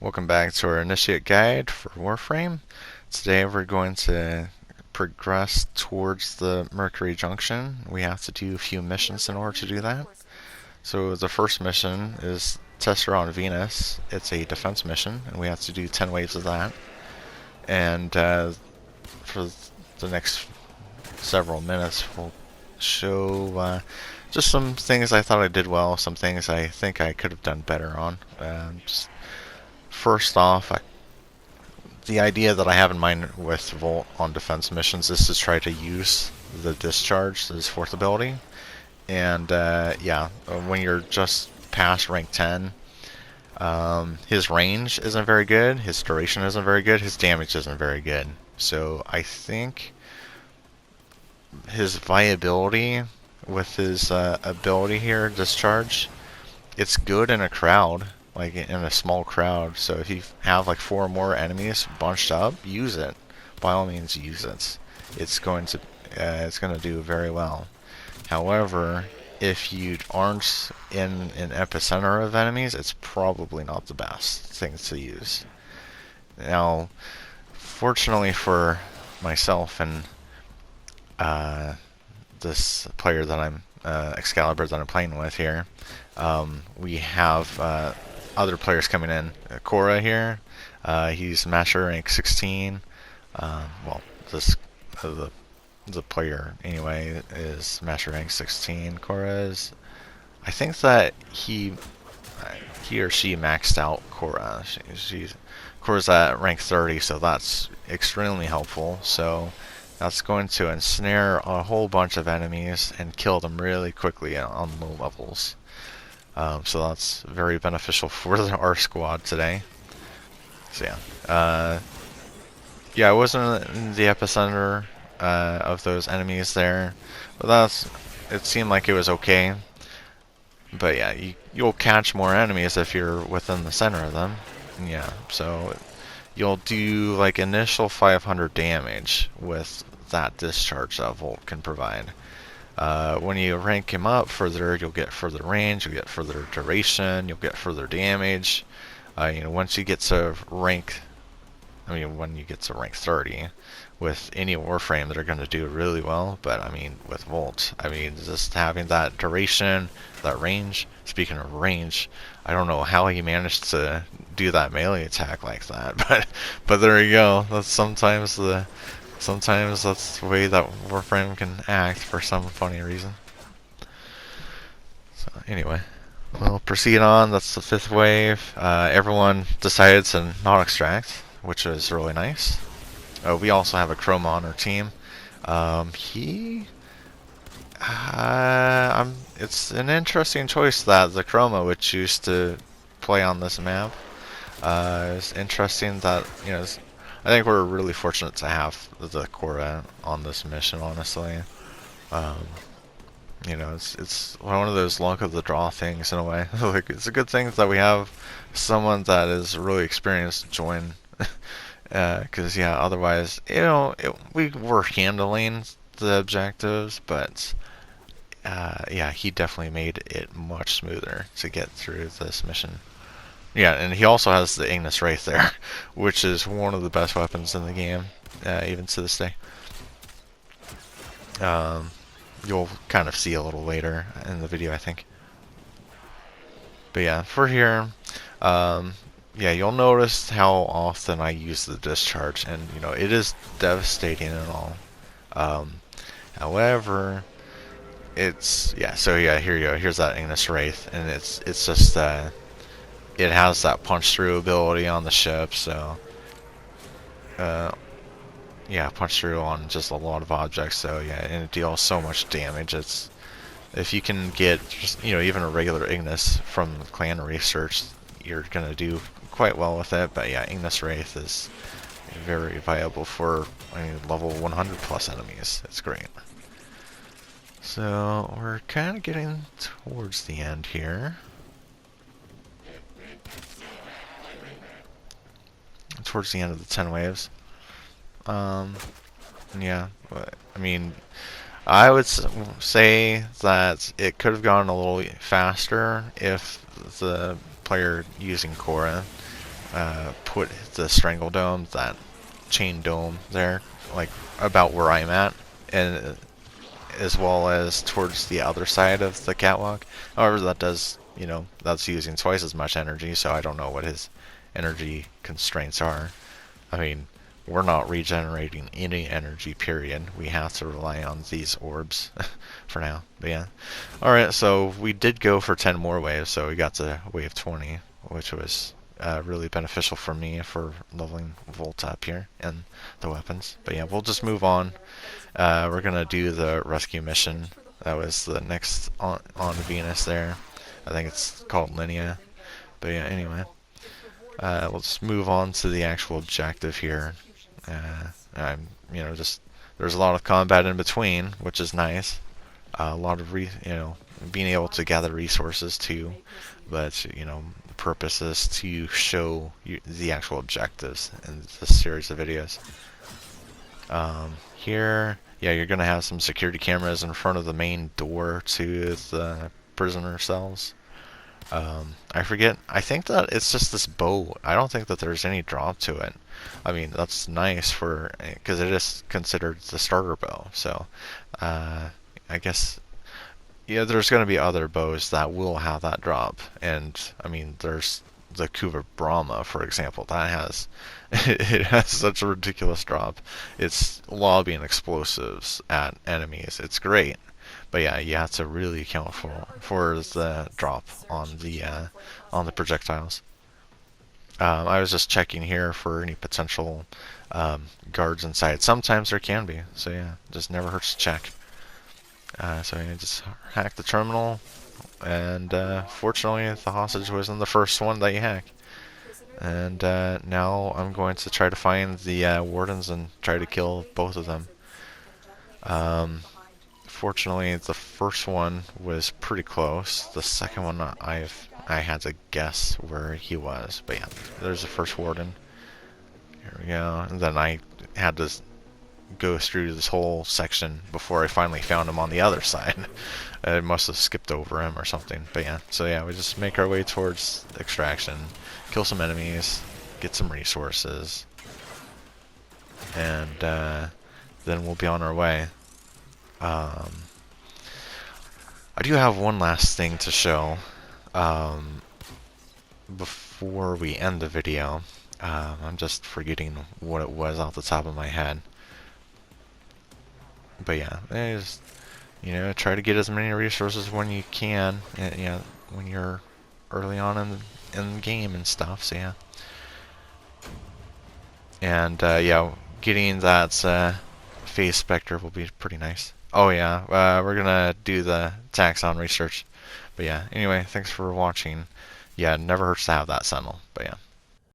Welcome back to our Initiate Guide for Warframe. Today we're going to progress towards the Mercury Junction. We have to do a few missions in order to do that. So the first mission is Tester on Venus. It's a defense mission, and we have to do 10 waves of that. And for the next several minutes, we'll show just some things I thought I did well, some things I think I could have done better on. First off, the idea that I have in mind with Volt on defense missions is to try to use the discharge, his fourth ability. And when you're just past rank 10, his range isn't very good, his duration isn't very good, his damage isn't very good. So I think his viability with his ability here, discharge, it's good in a crowd, like in a small crowd. So if you have like 4 or more enemies bunched up, use it. By all means, use it. It's going to do very well. However, if you aren't in an epicenter of enemies, it's probably not the best thing to use. Now, fortunately for myself and this player that I'm Excalibur that I'm playing with here, we have other players coming in. Korra here, he's Master rank 16. Well, the player anyway is Master rank 16. Korra is, I think that he or she maxed out Korra. Korra's at rank 30, so that's extremely helpful. So that's going to ensnare a whole bunch of enemies and kill them really quickly on low levels. So that's very beneficial for our squad today. So I wasn't in the epicenter of those enemies there, but it seemed like it was okay. But yeah, you'll catch more enemies if you're within the center of them. Yeah, so you'll do like initial 500 damage with that discharge that Volt can provide. When you rank him up further, you'll get further range, you'll get further duration, you'll get further damage. Once you get to rank, when you get to rank 30, with any Warframe, they're going to do really well. But with Volt, just having that duration, that range. Speaking of range, I don't know how he managed to do that melee attack like that, but there you go. Sometimes that's the way that Warframe can act for some funny reason. So anyway, we'll proceed on. That's the 5th wave. Everyone decided to not extract, which is really nice. We also have a Chroma on our team. It's an interesting choice that the Chroma would choose to play on this map. It's interesting that, I think we're really fortunate to have the Korra on this mission, honestly. It's one of those luck of the draw things in a way. Like, it's a good thing that we have someone that is really experienced join. Because otherwise, we were handling the objectives, but he definitely made it much smoother to get through this mission. Yeah, and he also has the Ignis Wraith there, which is one of the best weapons in the game, even to this day. You'll kind of see a little later in the video, I think. But yeah, for here, you'll notice how often I use the discharge, and it is devastating and all. However, so here you go. Here's that Ignis Wraith, and it's just it has that punch through ability on the ship, so punch through on just a lot of objects. So and it deals so much damage. If you can get just even a regular Ignis from clan research, you're gonna do quite well with it. But yeah, Ignis Wraith is very viable for level 100 plus enemies. It's great. So we're kind of getting towards the end here. Towards the end of the 10 waves. I would say that it could have gone a little faster if the player using Korra put the strangle dome, that chain dome there, like about where I'm at, and as well as towards the other side of the catwalk. However, that does, that's using twice as much energy, so I don't know what his energy constraints are. I mean, we're not regenerating any energy, period. We have to rely on these orbs for now. But yeah. Alright, so we did go for 10 more waves, so we got to wave 20, which was really beneficial for me for leveling Volt up here and the weapons. But yeah, we'll just move on. We're going to do the rescue mission. That was the next on Venus there. I think it's called Linea. But yeah, anyway. Let's move on to the actual objective here. Just there's a lot of combat in between, which is nice. A lot of being able to gather resources too, but the purpose is to show you the actual objectives in this series of videos. Here, yeah, you're gonna have some security cameras in front of the main door to the prisoner cells. I forget. I think that it's just this bow. I don't think that there's any drop to it. I mean, that's nice because it is considered the starter bow. So, I guess, yeah, there's going to be other bows that will have that drop. And, I mean, there's the Kuva Brahma, for example. That has, it has such a ridiculous drop. It's lobbing explosives at enemies. It's great. But yeah, you have to really account for the drop on the projectiles. I was just checking here for any potential guards inside. Sometimes there can be, so yeah, just never hurts to check. So yeah, just hack the terminal, and fortunately the hostage wasn't the first one that you hack. And now I'm going to try to find the wardens and try to kill both of them. Fortunately, the first one was pretty close. The second one, I had to guess where he was. But yeah, there's the first warden. Here we go. And then I had to go through this whole section before I finally found him on the other side. I must have skipped over him or something. But yeah, so yeah, we just make our way towards extraction, kill some enemies, get some resources, and then we'll be on our way. I do have one last thing to show before we end the video. I'm just forgetting what it was off the top of my head. But yeah, just, try to get as many resources when you can. When you're early on in the game and stuff. So yeah, and yeah, getting that phase specter will be pretty nice. Oh yeah, we're gonna do the taxon research. But yeah, anyway, thanks for watching. Yeah, it never hurts to have that sentinel. But yeah.